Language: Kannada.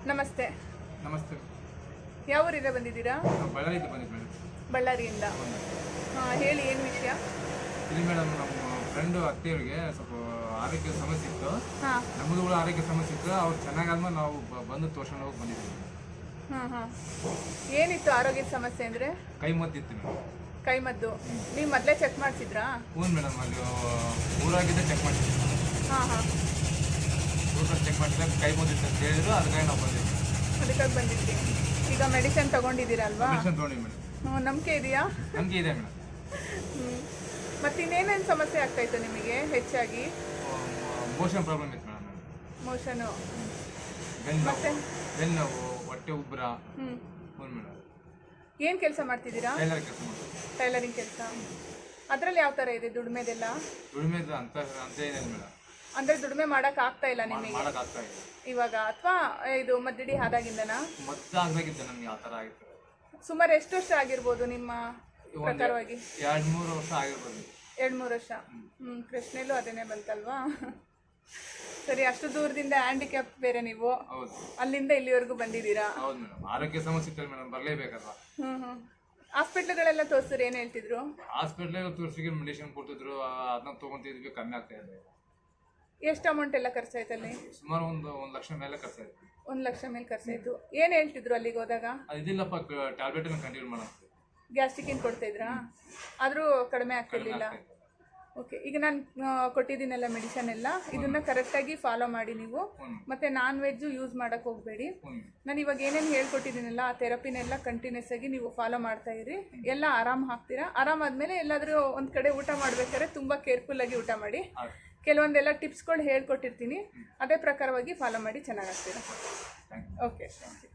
ನಮಸ್ತೆ. ನಮಸ್ತೆ. ಯಾವ ಊರಿಂದ ಬಂದಿದ್ದೀರಾ? ನಾವು ಬಳ್ಳಾರಿಯಿಂದ ಬಂದಿದ್ದು ಮೇಡಮ್. ಬಳ್ಳಾರಿಯಿಂದ. ಹೇಳಿ, ಏನು ವಿಷಯ? ಇಲ್ಲಿ ಮೇಡಮ್ ನಮ್ಮ ಫ್ರೆಂಡು ಅತ್ತೆಯವರಿಗೆ ಸ್ವಲ್ಪ ಆರೋಗ್ಯ ಸಮಸ್ಯೆ ಇತ್ತು. ಹಾಂ ನಮ್ಮದು ಕೂಡ ಆರೋಗ್ಯ ಸಮಸ್ಯೆ ಇತ್ತು. ಅವ್ರು ಚೆನ್ನಾಗಾದ್ಮೇಲೆ ನಾವು ಬಂದು ತೋರ್ಸ್ಕೊಂಡು ಹೋಗಿ ಬಂದಿದ್ದೀವಿ. ಏನಿತ್ತು ಆರೋಗ್ಯದ ಸಮಸ್ಯೆ ಅಂದರೆ? ಕೈ ಮದ್ದಿತ್ತು ಮೇಡಮ್. ಕೈ ಮದ್ದು. ನೀವು ಮೊದಲೇ ಚೆಕ್ ಮಾಡಿಸಿದ್ರಾ? ಹ್ಞೂ ಮೇಡಮ್, ಅಲ್ಲಿ ಊರಾಗಿದ್ದೆ ಚೆಕ್ ಮಾಡಿದ್ವಿ. ಹಾಂ ಊರಲ್ಲಿ ಚೆಕ್ ಮಾಡಿದಾಗ ಕೈ ಮದ್ದಿತ್ತು ಅಂತ ಹೇಳಿದ್ರು, ಅದಕ್ಕಾಗಿ ನಾವು ಬಂದಿದ್ವಿ. ಅದಕ್ಕಾಗಿ ಬಂದಿದ್ವಿ. ಈಗ ಮೆಡಿಸಿನ್ ತಗೊಂಡಿದ್ದೀರಲ್ವಾ? ಮೆಡಿಸಿನ್ ತೊಗೊಂಡಿವಿ ಮೇಡಮ್. ನಂಬಿಕೆ ಇದೆಯಾ? ನಮಗೆ ಇದೆ ಮೇಡಮ್. ಮತ್ತು ಇನ್ನೇನೇನು ಸಮಸ್ಯೆ ಆಗ್ತಾಯಿತ್ತು ನಿಮಗೆ ಹೆಚ್ಚಾಗಿ? ಮೋಷನ್ ಪ್ರಾಬ್ಲಮ್ ಇತ್ತು ಮೇಡಮ್. ಮೋಷನು, ಬೆನ್ನು ನೋವು, ಹೊಟ್ಟೆ ಉಬ್ಬರ. ಹ್ಞೂ ಮೇಡಮ್. ಏನು ಕೆಲಸ ಮಾಡ್ತಿದ್ದೀರಾ? ಟೈಲರ್ ಕೆಲಸ ಮಾಡ್ತೀವಿ. ಟೈಲರಿಂಗ್ ಕೆಲಸ. ಅದರಲ್ಲಿ ಯಾವ ಥರ ಇದೆ ದುಡಿಮೆದೆಲ್ಲ? ದುಡಿಮೆದು ಅಂತ ಏನಿಲ್ಲ ಮೇಡಮ್. ಅಂದರೆ ದುಡಿಮೆ ಮಾಡೋಕೆ ಆಗ್ತಾ ಇಲ್ಲ ನಿಮಗೆ ಮಾಡೋಕ್ಕಾಗ್ತಾ ಇಲ್ಲ ಇವಾಗ, ಅಥವಾ ಇದು ಮದ್ದಡಿ ಆದಾಗಿಂದನಾ? ಮದ್ದು ಆಗಬೇಕಿತ್ತು ನಮಗೆ, ಆ ಥರ ಆಗಿತ್ತು. ಸುಮಾರು ಎಷ್ಟು ವರ್ಷ ಆಗಿರ್ಬೋದು ನಿಮ್ಮ ಪ್ರಕಾರವಾಗಿ? 2-3 ವರ್ಷ ಆಗಿರ್ಬೋದು. 2-3 ವರ್ಷ. ಪ್ರಶ್ನೆಯಲ್ಲೂ ಅದೇನೇ ಬಂತಲ್ವಾ? ಸರಿ, ಅಷ್ಟು ದೂರದಿಂದ ಹ್ಯಾಂಡಿಕ್ಯಾಪ್ ಬೇರೆ ನೀವು, ಹೌದು. ಅಲ್ಲಿಂದ ಇಲ್ಲಿವರೆಗೂ ಬಂದಿದ್ದೀರಾ? ಹೌದು ಮೇಡಮ್, ಆರೋಗ್ಯ ಸಮಸ್ಯೆ ಇತ್ತು ಮೇಡಮ್, ಬರಲೇಬೇಕಲ್ವಾ. ಹಾಸ್ಪಿಟ್ಲ್ಗಳೆಲ್ಲ ತೋರಿಸಿದ್ರು, ಏನು ಹೇಳ್ತಿದ್ರು? ಹಾಸ್ಪಿಟ್ಲಿಗೆ ತೋರಿಸಿಗೆ ಮೆಡಿಸಿನ್ ಕೊಡ್ತಿದ್ರು, ಅದನ್ನ ತೊಗೊಂತಿದ್ವಿ, ಕಮ್ಮಿ ಆಗ್ತಾ ಇದೆ. ಎಷ್ಟು ಅಮೌಂಟ್ ಎಲ್ಲ ಖರ್ಚಾಯ್ತಲ್ಲಿ? ಸುಮಾರು ಒಂದು 1 ಲಕ್ಷ ಮೇಲೆ ಖರ್ಚಾಯ್ತು. 1 ಲಕ್ಷ ಮೇಲೆ ಖರ್ಚಾಯ್ತು. ಏನು ಹೇಳ್ತಿದ್ರು ಅಲ್ಲಿಗೆ ಹೋದಾಗ? ಇದಿಲ್ಲಪ್ಪ, ಟ್ಯಾಬ್ಲೆಟ್ ಕಂಟಿನ್ಯೂ ಮಾಡೋದು. ಗ್ಯಾಸ್ಟ್ರಿಕ್ ಏನು ಕೊಡ್ತಾಯಿದ್ರಾ? ಆದರೂ ಕಡಿಮೆ ಆಗ್ತಿರ್ಲಿಲ್ಲ. ಓಕೆ, ಈಗ ನಾನು ಕೊಟ್ಟಿದ್ದೀನಲ್ಲ ಮೆಡಿಸನ್ ಎಲ್ಲ, ಇದನ್ನು ಕರೆಕ್ಟಾಗಿ ಫಾಲೋ ಮಾಡಿ ನೀವು. ಮತ್ತು ನಾನ್ ವೆಜ್ಜು ಯೂಸ್ ಮಾಡೋಕ್ಕೆ ಹೋಗಬೇಡಿ. ನಾನು ಇವಾಗ ಏನೇನು ಹೇಳ್ಕೊಟ್ಟಿದ್ದೀನಲ್ಲ ಆ ಥೆರಪಿನೆಲ್ಲ ಕಂಟಿನ್ಯೂಸ್ ಆಗಿ ನೀವು ಫಾಲೋ ಮಾಡ್ತಾ ಇರಿ. ಎಲ್ಲ ಆರಾಮ್ ಆಗ್ತೀರಾ. ಆರಾಮಾದ್ಮೇಲೆ ಎಲ್ಲಾದರೂ ಒಂದು ಕಡೆ ಊಟ ಮಾಡ್ಬೇಕಾದ್ರೆ ತುಂಬ ಕೇರ್ಫುಲ್ಲಾಗಿ ಊಟ ಮಾಡಿ. ಕೆಲವೊಂದೆಲ್ಲ ಟಿಪ್ಸ್ಗಳು ಹೇಳ್ಕೊಟ್ಟಿರ್ತೀನಿ, ಅದೇ ಪ್ರಕಾರವಾಗಿ ಫಾಲೋ ಮಾಡಿ ಚೆನ್ನಾಗಾಗ್ತೀರಾ. Okay, thank you.